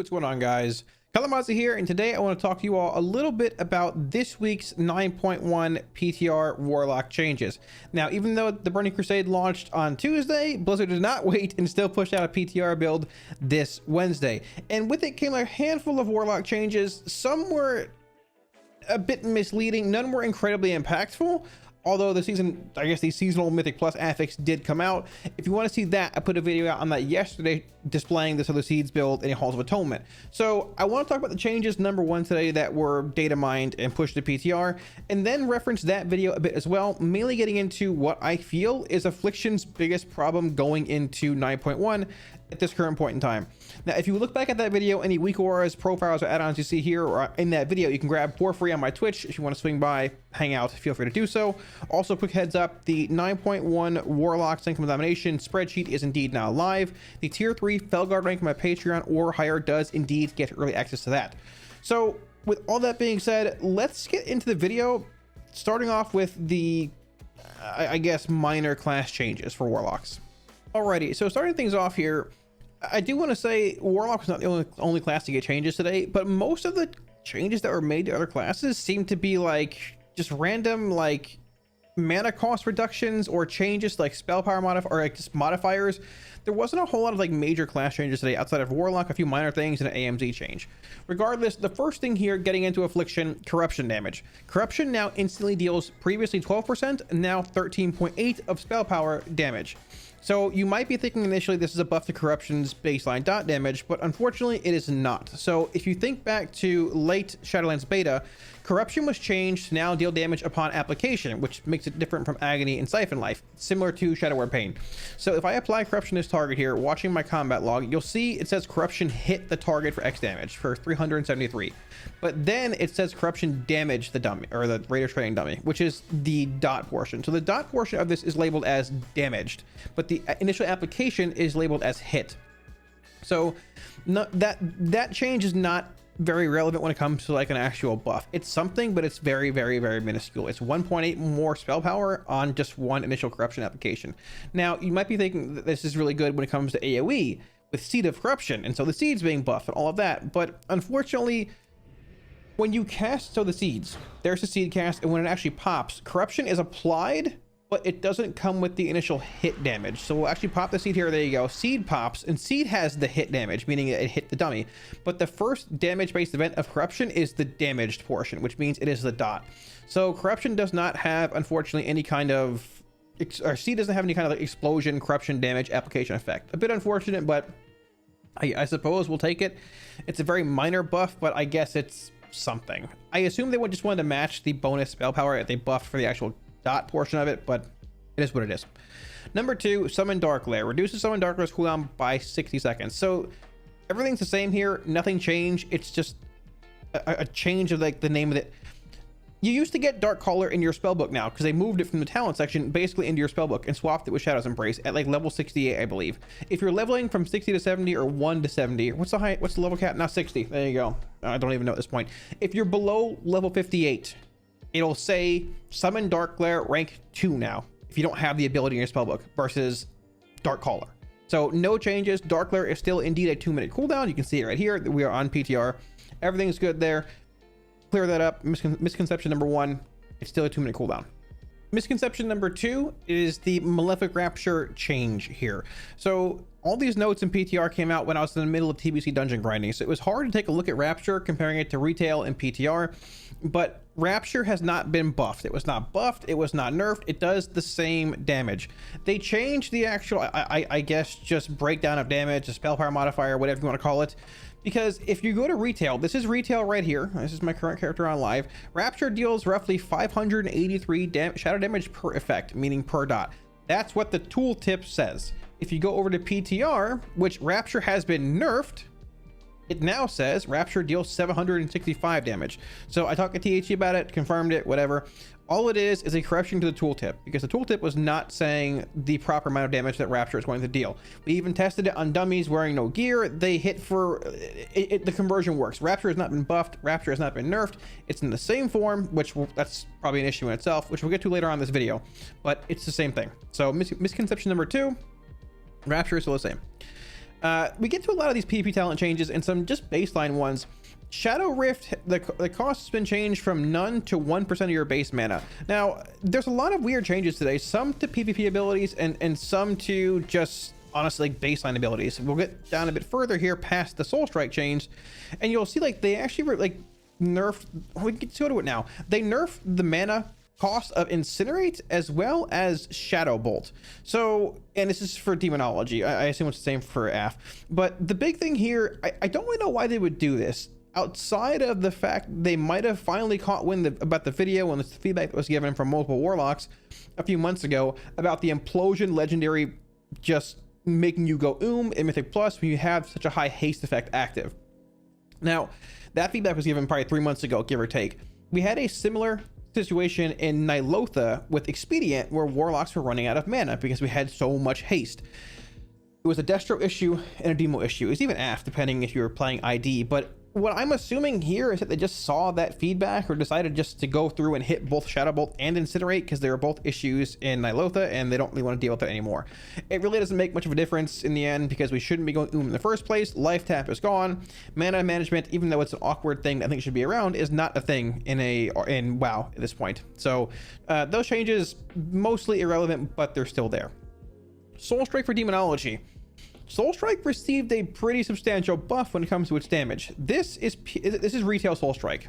What's going on, guys? Kalamazi here, and today I want to talk to you all a little bit about this week's 9.1 PTR Warlock changes. Now, even though the Burning Crusade launched on Tuesday, Blizzard did not wait and still pushed out a PTR build this Wednesday. And with it came a handful of Warlock changes. Some were a bit misleading, none were incredibly impactful. Although the seasonal Mythic Plus affix did come out. If you want to see that, I put a video out on that yesterday displaying this other seeds build in Halls of Atonement. So I want to talk about the changes, number one today, that were data mined and pushed to PTR, and then reference that video a bit as well, mainly getting into what I feel is Afflictions' biggest problem going into 9.1 at this current point in time. Now, if you look back at that video, any weak auras, profiles, or add-ons you see here or in that video, you can grab for free on my Twitch. If you want to swing by, hang out, feel free to do so. Also, quick heads up, the 9.1 Warlock Income Domination spreadsheet is indeed now live. The tier 3 Felguard rank on my Patreon or higher does indeed get early access to that. So with all that being said, let's get into the video, starting off with the I guess minor class changes for Warlocks. Alrighty, so starting things off here, I do want to say Warlock is not the only class to get changes today, but most of the changes that were made to other classes seem to be like just random like mana cost reductions or changes like spell power or like just modifiers. There wasn't a whole lot of like major class changes today outside of Warlock, a few minor things, and an AMZ change. Regardless, the first thing here, getting into Affliction, corruption damage. Corruption now instantly deals previously 12%, now 13.8 of spell power damage. So you might be thinking initially this is a buff to corruption's baseline dot damage, but unfortunately it is not. So if you think back to late Shadowlands beta, corruption was changed to now deal damage upon application, which makes it different from agony and siphon life, similar to Shadow Word Pain. So if I apply corruption to this target here, watching my combat log, you'll see it says corruption hit the target for X damage for 373. But then it says corruption damaged the dummy, or the rate of training dummy, which is the dot portion. So the dot portion of this is labeled as damaged, but the initial application is labeled as hit. So that change is not very relevant when it comes to like an actual buff. It's something, but it's very minuscule. It's 1.8 more spell power on just one initial corruption application. Now you might be thinking that this is really good when it comes to AoE with Seed of Corruption, and so the seeds being buffed and all of that, but unfortunately when you cast, so the seeds, there's a seed cast, and when it actually pops, corruption is applied, but it doesn't come with the initial hit damage. So we'll actually pop the seed here. There you go. Seed pops, and seed has the hit damage, meaning it hit the dummy. But the first damage-based event of corruption is the damaged portion, which means it is the dot. So corruption does not have, unfortunately, any kind of, or seed doesn't have any kind of like explosion, corruption, damage, application effect. A bit unfortunate, but I suppose we'll take it. It's a very minor buff, but I guess it's something. I assume they just wanted to match the bonus spell power that they buffed for the actual dot portion of it, but it is what it is. Number 2, Summon Dark Lair. Reduces Summon Dark Lair's cooldown by 60 seconds. So everything's the same here, nothing changed. It's just a change of like the name of it. You used to get Dark Caller in your spellbook now because they moved it from the talent section basically into your spellbook and swapped it with Shadow's Embrace at like level 68, I believe. If you're leveling from 60 to 70 or 1 to 70, what's the level cap? Now 60. There you go. I don't even know at this point. If you're below level 58, it'll say Summon Dark Lair rank 2 now if you don't have the ability in your spellbook versus Dark Caller. So no changes. Dark Lair is still indeed a 2-minute cooldown. You can see it right here. We are on PTR. Everything's good there. Clear that up. Misconception number 1, it's still a 2-minute cooldown. Misconception number 2 is the Malefic Rapture change here. So all these notes in PTR came out when I was in the middle of TBC dungeon grinding, so it was hard to take a look at Rapture comparing it to retail and PTR, but Rapture has not been buffed. It was not buffed, it was not nerfed, it does the same damage. They changed the actual I guess just breakdown of damage, a spell power modifier, whatever you want to call it, because if you go to retail, this is retail right here, this is my current character on live, Rapture deals roughly 583 shadow damage per effect, meaning per dot. That's what the tooltip says. If you go over to PTR, which Rapture has been nerfed, it now says Rapture deals 765 damage. So I talked to THE about it, confirmed it, whatever. All it is a correction to the tooltip, because the tooltip was not saying the proper amount of damage that Rapture is going to deal. We even tested it on dummies wearing no gear. They hit for the conversion works. Rapture has not been buffed, Rapture has not been nerfed. It's in the same form, that's probably an issue in itself, which we'll get to later on in this video, but it's the same thing. So misconception number 2, Rapture is still the same. We get to a lot of these PvP talent changes and some just baseline ones. Shadow Rift, the cost has been changed from none to 1% of your base mana. Now, there's a lot of weird changes today, some to PvP abilities and some to just honestly like baseline abilities. We'll get down a bit further here past the Soul Strike change, and you'll see like they actually like nerfed, we can go to it now. They nerfed the mana cost of Incinerate as well as Shadow Bolt. So, and this is for Demonology. I assume it's the same for AF. But the big thing here, I don't really know why they would do this. Outside of the fact they might have finally caught wind about the video and the feedback that was given from multiple Warlocks a few months ago about the Implosion Legendary just making you go in Mythic Plus when you have such a high haste effect active. Now, that feedback was given probably 3 months ago, give or take. We had a similar situation in Nilotha with Expedient where Warlocks were running out of mana because we had so much haste. It was a Destro issue and a Demo issue. It's even AF depending if you were playing ID, but what I'm assuming here is that they just saw that feedback or decided just to go through and hit both Shadow Bolt and Incinerate because they were both issues in Nilotha and they don't really want to deal with it anymore. It really doesn't make much of a difference in the end because we shouldn't be going in the first place. Life tap is gone. Mana management, even though it's an awkward thing that I think should be around, is not a thing in WoW at this point. So those changes mostly irrelevant, but they're still there. Soul Strike for Demonology. Soul Strike received a pretty substantial buff when it comes to its damage. This is retail Soul Strike.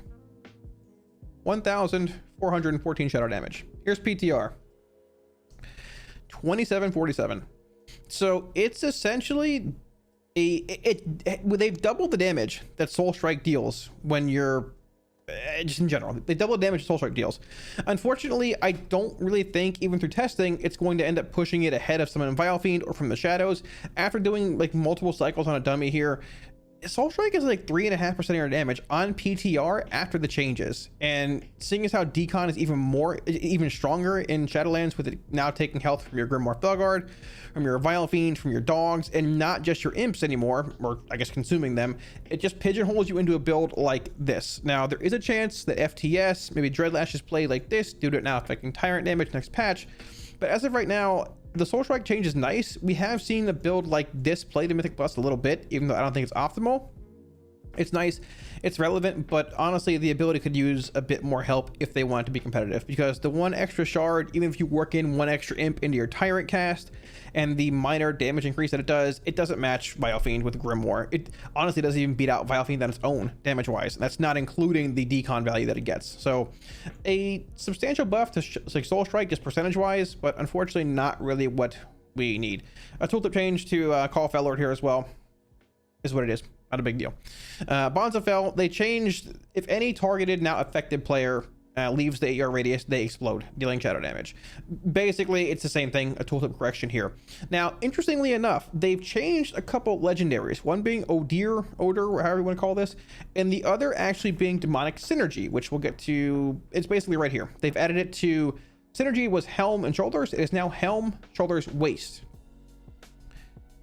1,414 shadow damage. Here's PTR. 2747. So it's essentially they've doubled the damage that Soul Strike deals when you're just in general. They double the damage Soul Strike deals. Unfortunately, I don't really think, even through testing, it's going to end up pushing it ahead of someone in Vile Fiend or from the Shadows. After doing like multiple cycles on a dummy here, Soul Strike is like 3.5% of your damage on PTR after the changes. And seeing as how Decon is even stronger in Shadowlands, with it now taking health from your Grimoire Felguard, from your Vile Fiend, from your dogs, and not just your imps anymore, or I guess consuming them, it just pigeonholes you into a build like this. Now, there is a chance that FTS, maybe Dreadlashes play like this, due to it now affecting Tyrant damage next patch. But as of right now, the Soul Strike change is nice. We have seen a build like this play to Mythic Plus a little bit, even though I don't think it's optimal. It's nice, it's relevant, but honestly, the ability could use a bit more help if they want to be competitive, because the one extra shard, even if you work in one extra imp into your Tyrant cast, and the minor damage increase that it doesn't match Vile Fiend with Grimoire. It honestly doesn't even beat out Vile Fiend on its own, damage-wise. That's not including the decon value that it gets. So, a substantial buff to Soul Strike, just percentage-wise, but unfortunately not really what we need. A tooltip change to Call Fellord here as well is what it is. Not a big deal. Bonds of Fel, they changed, if any targeted, now affected player leaves the AR radius, they explode, dealing shadow damage. Basically, it's the same thing, a tooltip correction here. Now, interestingly enough, they've changed a couple legendaries, one being Odor, or however you want to call this, and the other actually being Demonic Synergy, which we'll get to. It's basically right here. They've added it to, Synergy was Helm and Shoulders, it is now Helm, Shoulders, Waist.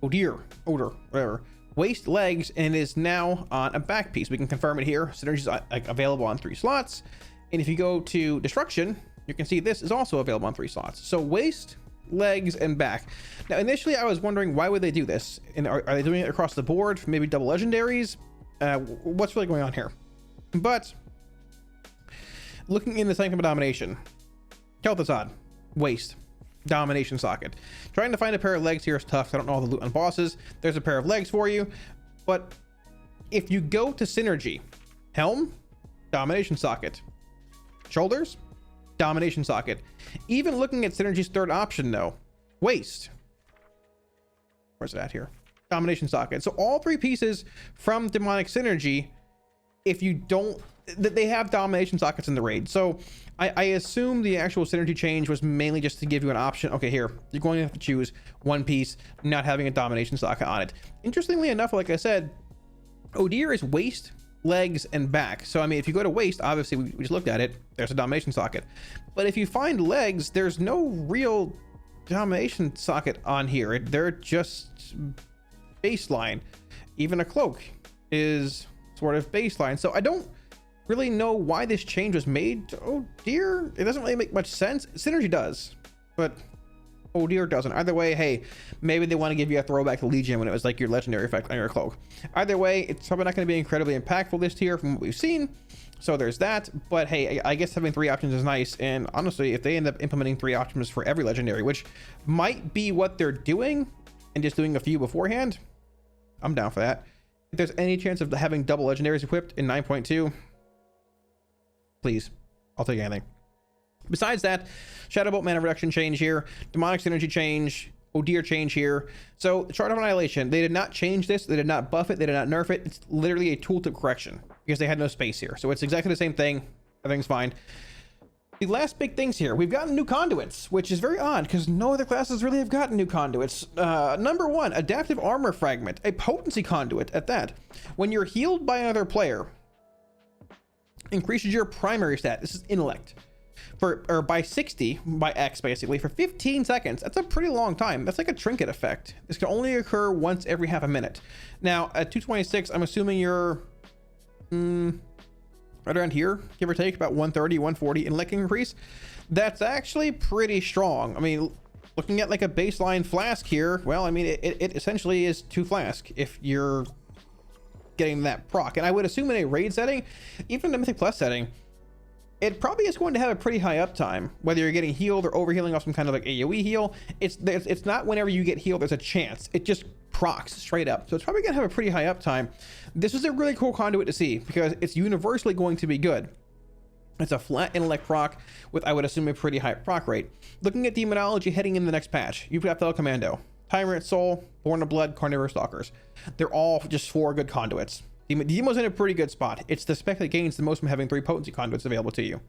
Odor, whatever. Waist, legs, and is now on a back piece. We can confirm it here. Synergy is available on 3 slots. And if you go to Destruction, you can see this is also available on 3 slots. So waist, legs, and back. Now, initially, I was wondering, why would they do this? And are they doing it across the board? Maybe double legendaries? What's really going on here? But looking in the Sanctum of Domination, Kel'Thuzad, waist, domination socket. Trying to find a pair of legs here is tough. I don't know all the loot on bosses. There's a pair of legs for you. But if you go to Synergy, Helm, domination socket. Shoulders, domination socket. Even looking at Synergy's third option though, waist. Where's it at here? Domination socket. So all 3 pieces from Demonic Synergy, if you don't, that they have domination sockets in the raid. So I assume the actual Synergy change was mainly just to give you an option. Okay, here, you're going to have to choose one piece, not having a domination socket on it. Interestingly enough, like I said, Odir is waist, legs, and back. So I mean, if you go to waist, obviously we just looked at it, there's a domination socket. But if you find legs, there's no real domination socket on here. They're just baseline. Even a cloak is sort of baseline. So I don't really know why this change was made. Oh dear, it doesn't really make much sense. Synergy does, but Oh dear, doesn't. Either way, hey, maybe they want to give you a throwback to Legion when it was like your legendary effect on your cloak. Either way, it's probably not going to be incredibly impactful this tier from what we've seen. So there's that. But hey, I guess having 3 options is nice. And honestly, if they end up implementing 3 options for every legendary, which might be what they're doing, and just doing a few beforehand, I'm down for that. If there's any chance of having double legendaries equipped in 9.2, please, I'll take anything. Besides that, Shadowbolt mana reduction change here, demonic synergy change, Odir change here. So Chart of Annihilation, they did not change this, they did not buff it, they did not nerf it. It's literally a tooltip correction because they had no space here. So it's exactly the same thing. Everything's fine. The last big things here, we've gotten new conduits, which is very odd because no other classes really have gotten new conduits. Number 1, Adaptive Armor Fragment, a potency conduit at that. When you're healed by another player, increases your primary stat. This is intellect. By 60, by X basically, for 15 seconds. That's a pretty long time. That's like a trinket effect. This can only occur once every half a minute. Now at 226, I'm assuming you're right around here, give or take, about 130, 140 intellect increase. That's actually pretty strong. I mean, looking at like a baseline flask here, well, I mean, it essentially is 2 flask if you're getting that proc. And I would assume in a raid setting, even in a Mythic Plus setting, it probably is going to have a pretty high uptime, whether you're getting healed or overhealing off some kind of like AoE heal. It's not whenever you get healed, there's a chance. It just procs straight up. So it's probably going to have a pretty high uptime. This is a really cool conduit to see because it's universally going to be good. It's a flat intellect proc with, I would assume, a pretty high proc rate. Looking at demonology heading in the next patch, you've got Fellow Commando, Tyrant Soul, Born of Blood, Carnivore Stalkers. They're all just 4 good conduits. Demo's in a pretty good spot. It's the spec that gains the most from having 3 potency conduits available to you.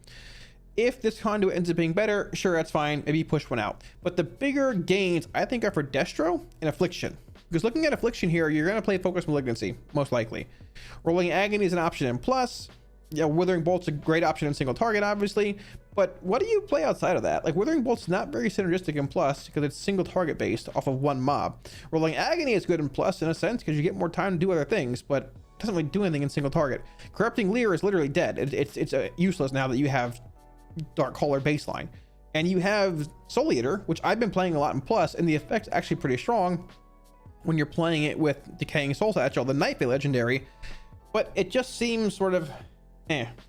If this conduit ends up being better, sure, that's fine. Maybe push one out. But the bigger gains, I think, are for Destro and Affliction. Because looking at Affliction here, you're going to play Focus Malignancy, most likely. Rolling Agony is an option in Plus. Yeah, Withering Bolt's a great option in single target, obviously. But what do you play outside of that? Like, Withering Bolt's not very synergistic in Plus because it's single target based off of 1 mob. Rolling Agony is good in Plus in a sense because you get more time to do other things, but doesn't really do anything in single target. Corrupting Leer is literally dead. It's useless now that you have Dark Caller baseline. And you have Soul Eater, which I've been playing a lot in Plus, and the effect's actually pretty strong when you're playing it with Decaying Soul Satchel, the Night Vale legendary. But it just seems sort of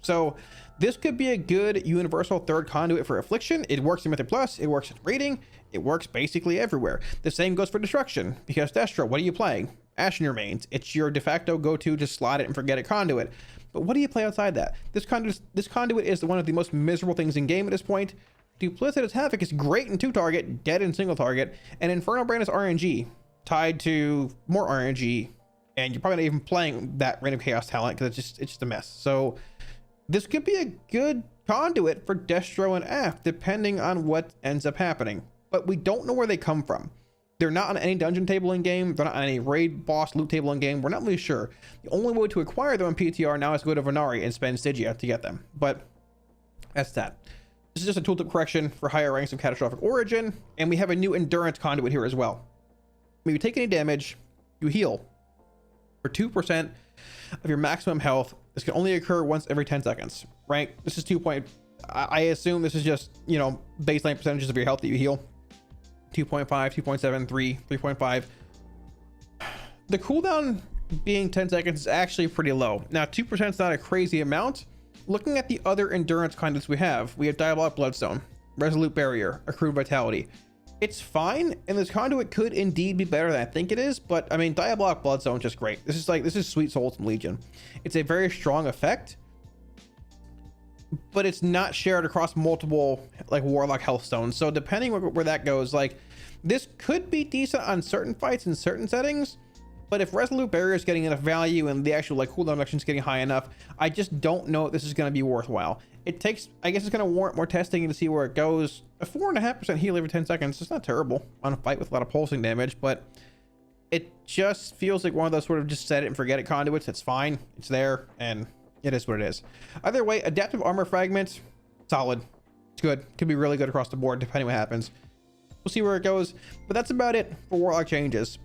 So this could be a good universal 3rd conduit for Affliction. It works in Mythic Plus, it works in raiding, it works basically everywhere. The same goes for Destruction, because Destro, what are you playing? Ashen Remains. It's your de facto go-to, just slot it and forget it conduit. But what do you play outside that? This conduit is one of the most miserable things in game at this point. Duplicitous Havoc is great in 2 target, dead in single target, and Infernal Brand is RNG, tied to more RNG, and you're probably not even playing that Random Chaos talent because it's just a mess. So this could be a good conduit for Destro and Aff, depending on what ends up happening. But we don't know where they come from. They're not on any dungeon table in game. They're not on any raid boss loot table in game. We're not really sure. The only way to acquire them in PTR now is to go to Venari and spend Stygia to get them. But that's that. This is just a tooltip correction for higher ranks of Catastrophic Origin. And we have a new Endurance conduit here as well. When you take any damage, you heal for 2% of your maximum health. This can only occur once every 10 seconds, right? This is 2 point. I assume this is just, you know, baseline percentages of your health that you heal. 2.5, 2.7, 3, 3.5. The cooldown being 10 seconds is actually pretty low. Now, 2% is not a crazy amount. Looking at the other endurance conduits we have Diabolic Bloodstone, Resolute Barrier, Accrued Vitality. It's fine, and this conduit could indeed be better than I think it is, but I mean, Diabolic Bloodstone is just great. This is Sweet Souls from Legion. It's a very strong effect, but it's not shared across multiple like Warlock health stones. So depending where that goes, like this could be decent on certain fights in certain settings, but if Resolute Barrier is getting enough value and the actual like cooldown reduction is getting high enough, I just don't know if this is going to be worthwhile. It takes, I guess it's going to warrant more testing to see where it goes. A 4.5% heal every 10 seconds is not terrible on a fight with a lot of pulsing damage, but it just feels like one of those sort of just set it and forget it conduits. It's fine, it's there, and it is what it is. Either way, Adaptive Armor Fragment, solid. It's good. Could be really good across the board, depending what happens. We'll see where it goes, but that's about it for Warlock changes.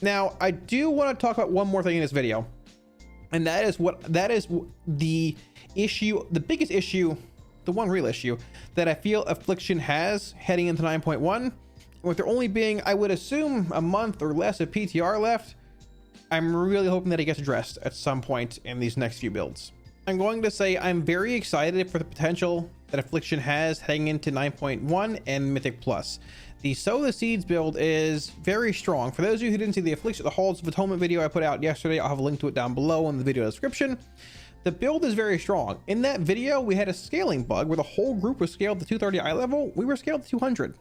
Now, I do want to talk about one more thing in this video, and that is the issue, the biggest issue, the one real issue that I feel Affliction has heading into 9.1, with there only being, I would assume, a month or less of PTR left, I'm really hoping that it gets addressed at some point in these next few builds. I'm going to say I'm very excited for the potential that Affliction has heading into 9.1 and Mythic Plus. The Sow the Seeds build is very strong. For those of you who didn't see the Halls of Atonement video I put out yesterday, I'll have a link to it down below in the video description. The build is very strong. In that video, we had a scaling bug where the whole group was scaled to 230 eye level. We were scaled to 200.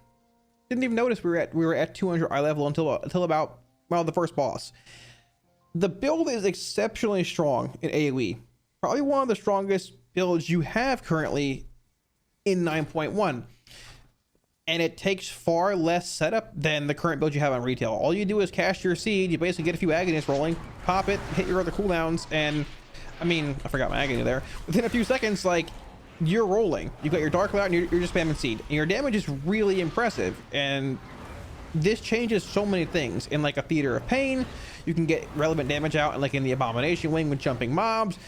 Didn't even notice we were at 200 eye level until about, well, the first boss. The build is exceptionally strong in AoE. Probably one of the strongest builds you have currently in 9.1. And it takes far less setup than the current build you have on retail. All you do is cast your seed, you basically get a few agonies rolling, pop it, hit your other cooldowns, and I mean, I forgot my agony there. Within a few seconds, like, you're rolling. You got your dark cloud and you're just spamming seed. And your damage is really impressive. And this changes so many things. In like a Theater of Pain, you can get relevant damage out, and like in the Abomination Wing with jumping mobs,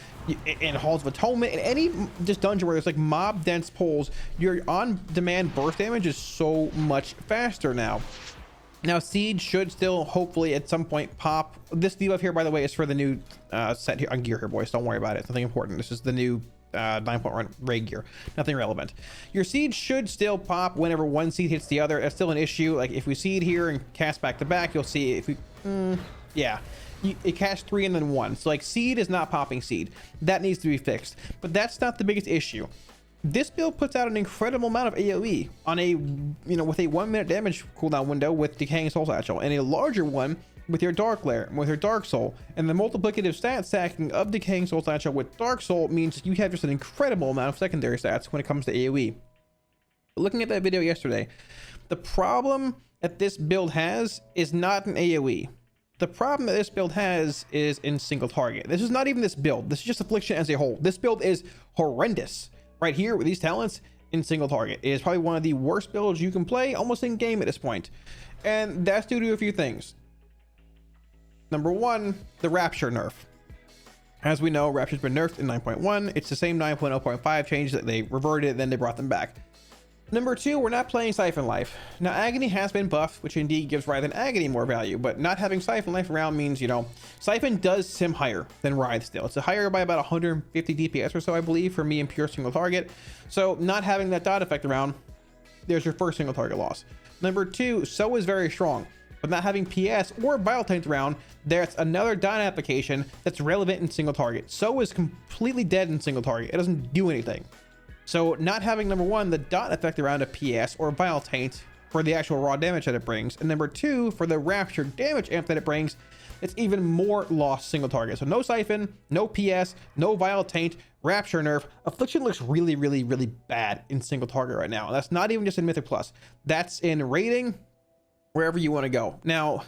in Halls of Atonement, in any just dungeon where there's like mob dense pulls, your on-demand burst damage is so much faster now. Now Seed should still hopefully at some point pop. This debuff here, by the way, is for the new set here on gear here, boys. Don't worry about it. It's nothing important. This is the new 9.1 raid gear. Nothing relevant. Your seed should still pop whenever one seed hits the other. That's still an issue. Like if we seed here and cast back to back, you'll see if we yeah, it casts 3 and then 1. So like seed is not popping seed. That needs to be fixed. But that's not the biggest issue. This build puts out an incredible amount of AoE on a, with a 1 minute damage cooldown window with Decaying Soul Satchel, and a larger one with your Dark Lair, with your Dark Soul. And the multiplicative stat stacking of Decaying Soul Satchel with Dark Soul means you have just an incredible amount of secondary stats when it comes to AoE. But looking at that video yesterday, the problem that this build has is not an AoE. The problem that this build has is in single target. This is not even this build. This is just Affliction as a whole. This build is horrendous. Right here with these talents in single target, it is probably one of the worst builds you can play almost in game at this point. And that's due to a few things. Number one, the Rapture nerf. As we know, Rapture's been nerfed in 9.1. It's the same 9.0.5 change that they reverted, then they brought them back. Number two, we're not playing Siphon Life. Now, Agony has been buffed, which indeed gives Writhe and Agony more value, but not having Siphon Life around means, Siphon does sim higher than Writhe still. It's a higher by about 150 DPS or so, I believe, for me in pure single target. So not having that dot effect around, there's your first single target loss. Number two, Sow is very strong, but not having PS or Biotaint around, there's another dot application that's relevant in single target. Sow is completely dead in single target. It doesn't do anything. So not having, number one, the dot effect around a PS or Vile Taint for the actual raw damage that it brings, and number two, for the Rapture damage amp that it brings, it's even more lost single target. So no Siphon, no PS, no Vile Taint, Rapture nerf. Affliction looks really, really, really bad in single target right now. That's not even just in Mythic Plus. That's in rating, wherever you want to go. Now,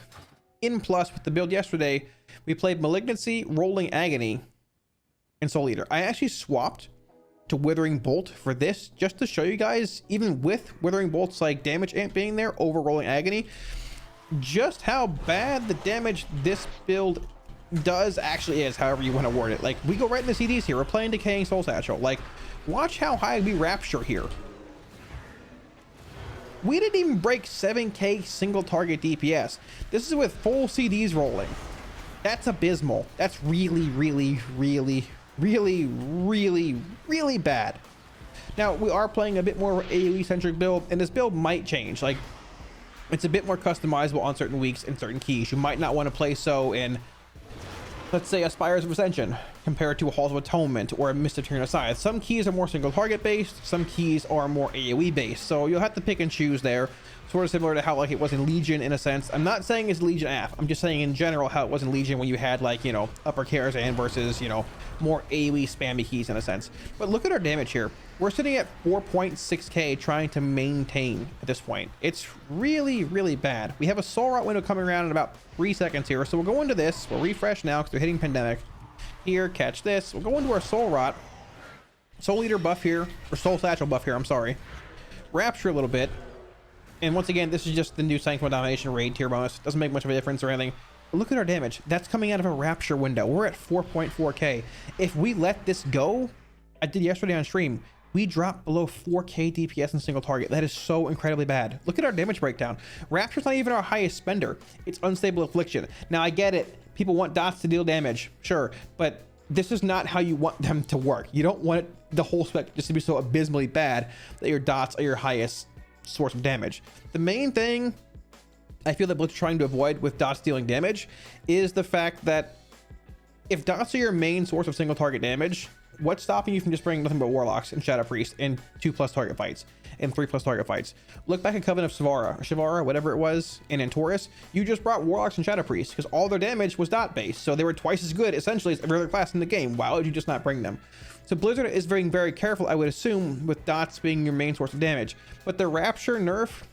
in Plus, with the build yesterday, we played Malignancy, Rolling Agony, and Soul Eater. I actually swapped to Withering Bolt for this just to show you guys, even with Withering Bolt's like damage amp being there over Rolling Agony, just how bad the damage this build does actually is, however you want to word it. Like, we go right in the CDs here. We're playing Decaying Soul Satchel. Like, watch how high we Rapture here. We didn't even break 7k single target DPS. This is with full CDs rolling. That's abysmal. That's really, really, really, really, really, really bad. Now, we are playing a bit more AoE centric build, and this build might change. Like, it's a bit more customizable on certain weeks and certain keys. You might not want to play so in, let's say, a Spires of Ascension compared to a Halls of Atonement or a Mist of Tyranid Scythe. Some keys are more single target based, some keys are more AoE based, so you'll have to pick and choose there. Sort of similar to how like it was in Legion in a sense. I'm not saying it's Legion AF, I'm just saying in general how it was in Legion when you had like, upper Karazhan versus, more AoE spammy keys in a sense. But look at our damage here. We're sitting at 4.6k trying to maintain at this point. It's really, really bad. We have a Soul Rot window coming around in about 3 seconds here. So we'll go into this. We'll refresh now because they're hitting Pandemic. Here, catch this. We'll go into our Soul Rot. Soul Eater buff here, or Soul Satchel buff here, I'm sorry. Rapture a little bit. And once again, this is just the new Sanctum Domination raid tier bonus. Doesn't make much of a difference or anything. But look at our damage. That's coming out of a Rapture window. We're at 4.4k. If we let this go, I did yesterday on stream, we drop below 4k DPS in single target. That is so incredibly bad. Look at our damage breakdown. Rapture's not even our highest spender. It's unstable affliction. Now I get it, people want dots to deal damage, sure, but this is not how you want them to work. You don't want the whole spec just to be so abysmally bad that your dots are your highest source of damage. The main thing I feel that Blitz are trying to avoid with dots dealing damage is the fact that if dots are your main source of single target damage, what's stopping you from just bringing nothing but Warlocks and Shadow Priest in 2+ target fights and 3+ target fights? Look back at Covenant of Shivara, whatever it was, in Taurus. You just brought Warlocks and Shadow Priest because all their damage was dot based, so they were twice as good essentially as every other class in the game. Why would you just not bring them? So Blizzard is being very careful, I would assume, with dots being your main source of damage. But the Rapture nerf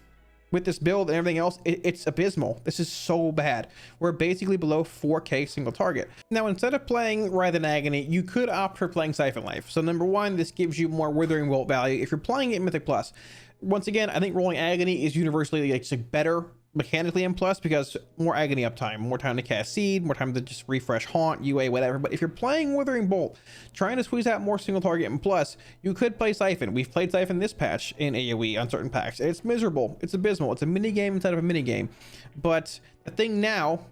with this build and everything else, it's abysmal. This is so bad. We're basically below 4k single target. Now, instead of playing Writhe and Agony, you could opt for playing Siphon Life. So number one, this gives you more Withering Bolt value if you're playing it in Mythic Plus. Once again, I think rolling Agony is universally like better mechanically in Plus because more Agony uptime, more time to cast Seed, more time to just refresh Haunt, UA, whatever. But if you're playing Withering Bolt, trying to squeeze out more single target in Plus, you could play Siphon. We've played Siphon this patch in AoE on certain packs. It's miserable. It's abysmal. It's a mini game inside of a mini game. But the thing now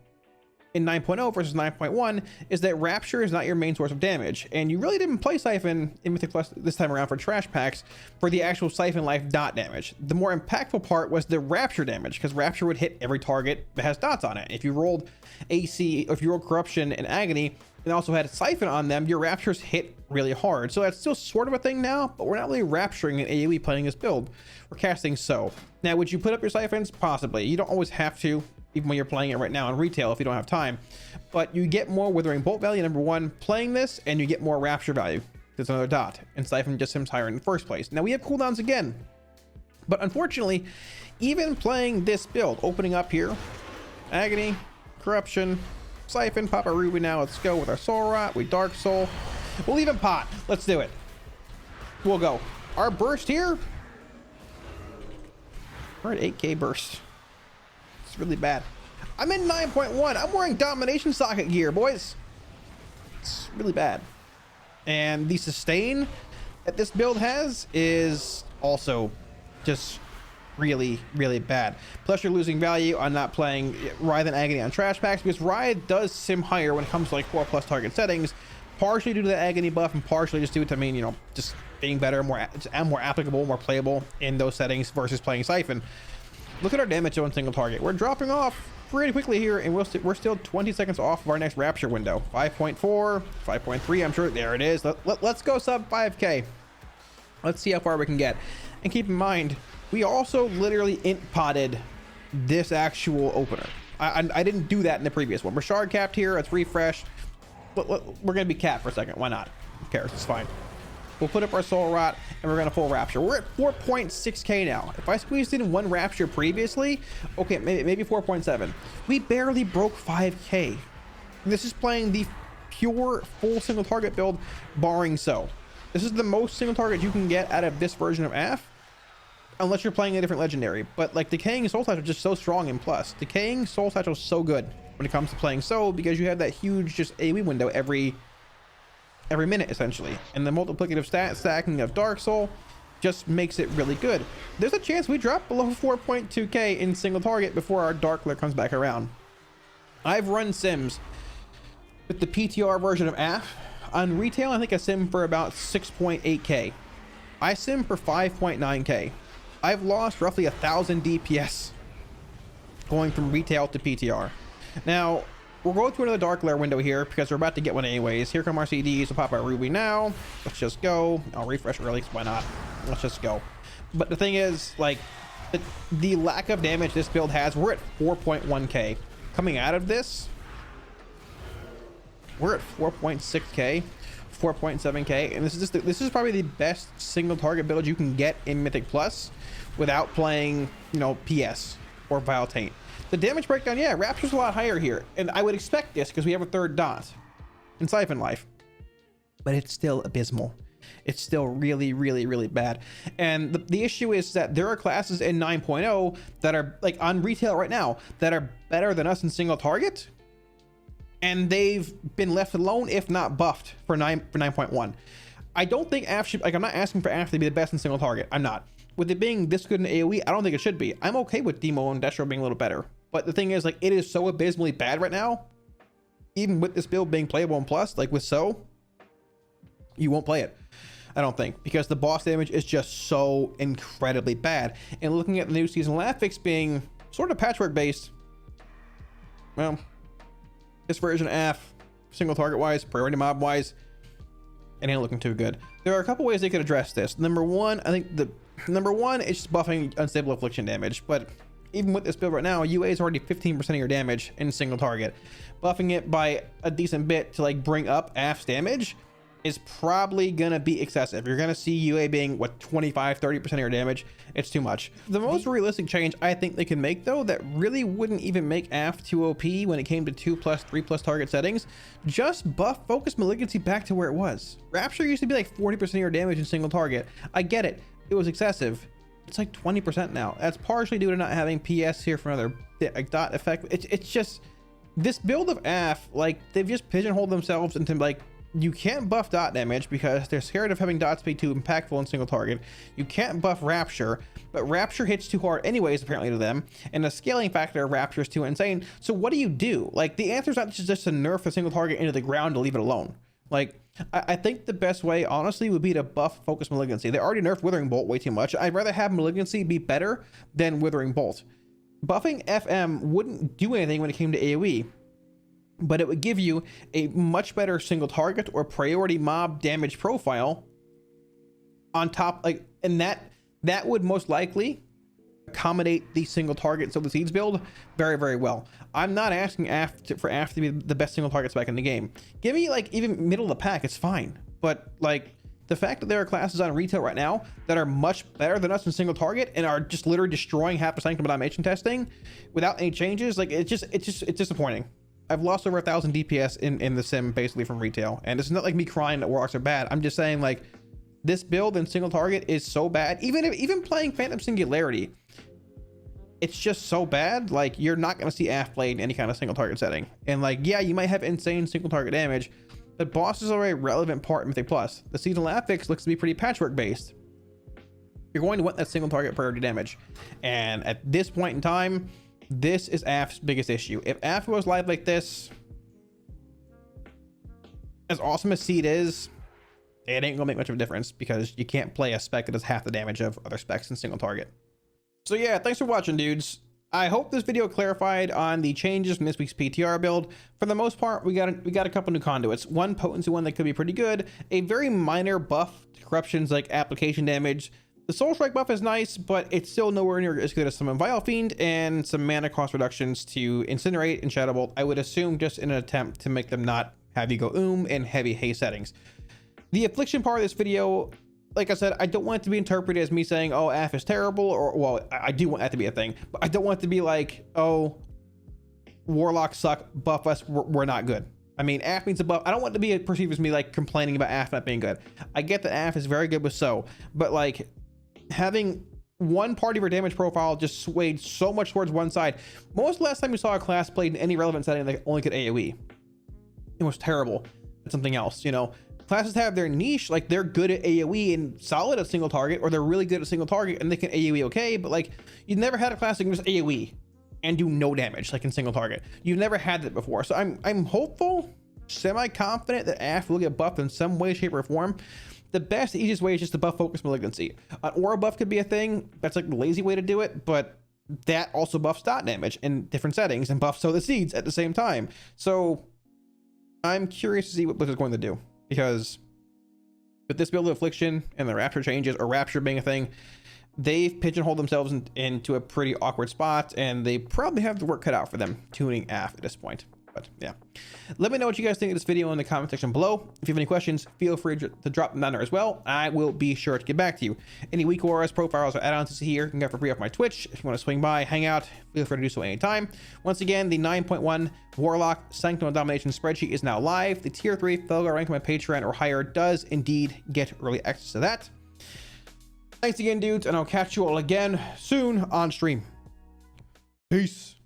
in 9.0 versus 9.1 is that Rapture is not your main source of damage, and you really didn't play Siphon in Mythic Plus this time around for trash packs for the actual Siphon Life dot damage. The more impactful part was the Rapture damage, because Rapture would hit every target that has dots on it. If you rolled AC, if you rolled Corruption and Agony and also had a Siphon on them, your Raptures hit really hard. So that's still sort of a thing now, but we're not really Rapturing in AoE playing this build. We're casting So. Now, would you put up your Siphons? Possibly. You don't always have to, even when you're playing it right now in retail if you don't have time. But you get more Withering Bolt value, number one, playing this, and you get more Rapture value. There's another dot, and Siphon just seems higher in the first place. Now we have cooldowns again, but unfortunately, even playing this build, opening up here, Agony, Corruption, Siphon, pop a Ruby now, let's go with our Soul Rot, we Dark Soul. We'll even pot, let's do it. We'll go. Our burst here, we're at 8k burst. It's really bad. I'm in 9.1. I'm wearing Domination Socket gear, boys. It's really bad. And the sustain that this build has is also just really, really bad. Plus, you're losing value on not playing Writhe and Agony on trash packs because Writhe does sim higher when it comes to like 4+ target settings, partially due to the Agony buff and partially just due to, I mean, you know, just being better, more applicable, more playable in those settings versus playing Siphon. Look at our damage on single target. We're dropping off pretty quickly here, and we're still 20 seconds off of our next Rapture window. 5.4, 5.3, I'm sure. There it is. Let's go sub 5k. Let's see how far we can get. And keep in mind, we also literally int potted this actual opener. I didn't do that in the previous one. We're shard capped here. Let's refresh. We're going to be capped for a second. Why not? Who cares? It's fine. We'll put up our Soul Rot, and we're going to full Rapture. We're at 4.6k now. If I squeezed in one Rapture previously, okay, maybe 4.7. We barely broke 5k. This is playing the pure full single target build, barring So. This is the most single target you can get out of this version of AF, unless you're playing a different legendary. But like Decaying Soul Satchel is just so strong in Plus. Decaying Soul Satchel is so good when it comes to playing So, because you have that huge just AoE window every minute essentially, and the multiplicative stacking of Dark Soul just makes it really good. There's a chance we drop below 4.2k in single target before our Dark Lair comes back around. I've run sims with the PTR version of AF on retail. I think I sim for about 6.8k. I sim for 5.9k. I've lost roughly 1,000 DPS going from retail to PTR. Now we'll go through another Dark Lair window here because we're about to get one anyways. Here come our CDs. We'll pop our Ruby now. Let's just go. I'll refresh early, why not? Let's just go. But the thing is, like, the lack of damage this build has, we're at 4.1k. Coming out of this, we're at 4.6k, 4.7k, and this is probably the best single target build you can get in Mythic Plus without playing, you know, PS or Vile Taint. The damage breakdown, yeah, Rapture's a lot higher here, and I would expect this because we have a third dot in Siphon Life, but it's still abysmal. It's still really, really, really bad. And the issue is that there are classes in 9.0 that are like on retail right now that are better than us in single target, and they've been left alone, if not buffed, for 9.1. I don't think AF should, like, I'm not asking for AF to be the best in single target. I'm not. With it being this good in AoE, I don't think it should be. I'm okay with Demo and Destro being a little better. But the thing is, like, it is so abysmally bad right now. Even with this build being playable in Plus, like with So, you won't play it. I don't think, because the boss damage is just so incredibly bad. And looking at the new seasonal affix being sort of patchwork based, well, this version of AF, single target wise, priority mob wise, it ain't looking too good. There are a couple ways they could address this. Number one, I think number one is just buffing unstable affliction damage. But even with this build right now, UA is already 15% of your damage in single target. Buffing it by a decent bit to like bring up AF's damage is probably gonna be excessive. You're gonna see UA being what, 25-30% of your damage. It's too much. The most realistic change I think they can make, though, that really wouldn't even make AF too OP when it came to 2+, 3+ target settings, just buff focus malignancy back to where it was. Rapture used to be like 40% of your damage in single target. I get it, it was excessive. It's like 20% now. That's partially due to not having PS here for another like dot effect. It's just this build of AF, like they've just pigeonholed themselves into like, you can't buff dot damage because they're scared of having dots be too impactful in single target. You can't buff Rapture, but Rapture hits too hard anyways, apparently, to them. And the scaling factor of Rapture is too insane. So what do you do? Like, the answer is not just to nerf the single target into the ground to leave it alone. Like, I think the best way, honestly, would be to buff Focus Malignancy. They already nerfed Withering Bolt way too much. I'd rather have Malignancy be better than Withering Bolt. Buffing FM wouldn't do anything when it came to AoE, but it would give you a much better single target or priority mob damage profile on top, like, and that would most likely accommodate the single target so the Seeds build very, very well. I'm not asking for AF to be the best single target spec in the game. Give me like even middle of the pack, it's fine. But like the fact that there are classes on retail right now that are much better than us in single target and are just literally destroying half the Sanctum Domination testing without any changes, like it's disappointing. I've lost over 1,000 DPS in the sim basically from retail, and it's not like me crying that Warlocks are bad. I'm just saying, like, this build in single target is so bad. Even playing Phantom Singularity, it's just so bad. Like, you're not going to see AF played in any kind of single target setting. And like, yeah, you might have insane single target damage, but bosses are a relevant part in Mythic Plus. The seasonal affix looks to be pretty patchwork based. You're going to want that single target priority damage, and at this point in time, this is AF's biggest issue. If AF was live like this, as awesome as Seed is, it ain't gonna make much of a difference because you can't play a spec that does half the damage of other specs in single target. So yeah, thanks for watching, dudes. I hope this video clarified on the changes from this week's PTR build. For the most part, we got a couple new conduits. One potency one that could be pretty good, a very minor buff to corruptions like application damage. The Soul Strike buff is nice, but it's still nowhere near as good as some Vile Fiend, and some mana cost reductions to Incinerate and Shadow Bolt, I would assume just in an attempt to make them not have you go in heavy haste settings. The affliction part of this video, like I said, I don't want it to be interpreted as me saying, oh, AF is terrible, or, well, I do want that to be a thing, but I don't want it to be like, oh, Warlocks suck, buff us, we're not good. I mean, AF means a buff. I don't want it to be perceived as me like complaining about AF not being good. I get that AF is very good with So, but like, having one part of your damage profile just swayed so much towards one side. When was the last time you saw a class played in any relevant setting that only could AoE? It was terrible. It's something else, you know. Classes have their niche, like they're good at AoE and solid at single target, or they're really good at single target and they can AoE okay, but like you've never had a class that can just AoE and do no damage like in single target. You've never had that before. So I'm hopeful, semi-confident that AF will get buffed in some way, shape, or form. The best, easiest way is just to buff Focus Malignancy. An aura buff could be a thing. That's like the lazy way to do it, but that also buffs dot damage in different settings and buffs So the Seeds at the same time. So I'm curious to see what Blizzard is going to do, because with this build of Affliction and the Rapture changes, or Rapture being a thing, they've pigeonholed themselves into a pretty awkward spot, and they probably have the work cut out for them tuning AF at this point. But yeah, let me know what you guys think of this video in the comment section below. If you have any questions, feel free to drop them down there as well. I will be sure to get back to you. Any weak auras, profiles, or add-ons you see here, you can get for free off my Twitch. If you want to swing by, hang out, feel free to do so anytime. Once again, the 9.1 Warlock Sanctum of Domination spreadsheet is now live. The tier 3 Felgar rank on my Patreon or higher does indeed get early access to that. Thanks again, dudes, and I'll catch you all again soon on stream. Peace.